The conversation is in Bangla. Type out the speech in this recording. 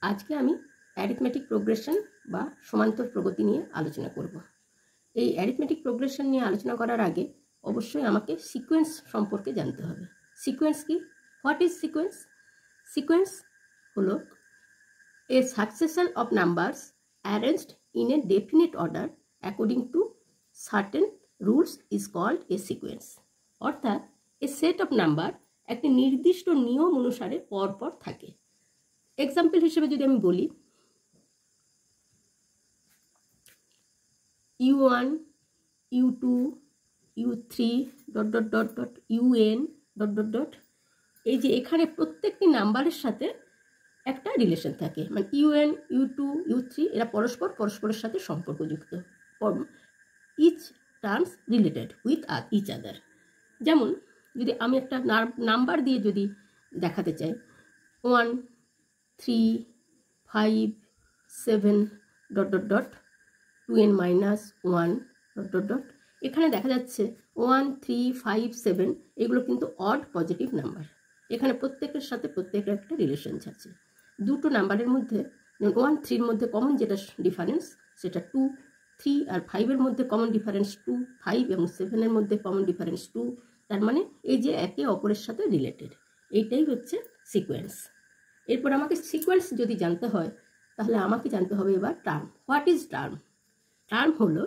আজকে আমি অ্যারিথমেটিক প্রোগ্রেশন বা সমান্তর প্রগতি নিয়ে আলোচনা করব। এই অ্যারিথমেটিক প্রোগ্রেশন নিয়ে আলোচনা করার আগে অবশ্যই আমাকে সিকোয়েন্স সম্পর্কে জানতে হবে। সিকোয়েন্স কি? What is sequence? সিকোয়েন্স হলো a succession of numbers arranged in a definite order according to certain rules is called a sequence. অর্থাৎ এ সেট অফ নাম্বার একটি নির্দিষ্ট নিয়ম অনুসারে পরপর থাকে। এক্সাম্পল হিসেবে যদি আমি বলি, u1, u2, u3 dot dot dot dot un dot dot dot, এই যে এখানে প্রত্যেকটি নাম্বারের সাথে একটা রিলেশন থাকে, মানে un, u2, u3 এরা পরস্পরের সাথে সম্পর্কযুক্ত, each terms related with each other. যেমন যদি আমি একটা নাম্বার দিয়ে যদি দেখাতে চাই 1, 3, 5, 7 dot dot dot 2n-1 dot dot dot, এখানে দেখা যাচ্ছে 1, 3, 5, 7 এগুলো কিন্তু অড পজিটিভ নাম্বার। এখানে প্রত্যেকের সাথে প্রত্যেকের একটা রিলেশন আছে। দুটো নাম্বারের মধ্যে 1, 3 মধ্যে কমন যেটা ডিফারেন্স সেটা 2, 3 আর 5-এর মধ্যে কমন ডিফারেন্স 2, 5 এবং 7-এর মধ্যে কমন ডিফারেন্স 2। তার মানে এই যে একে অপরের সাথে রিলেটেড, এইটাই হচ্ছে সিকোয়েন্স। এরপর আমাকে সিকোয়েন্স যদি জানতে হয় তাহলে আমাকে জানতে হবে এবার term. What is term? Term হলো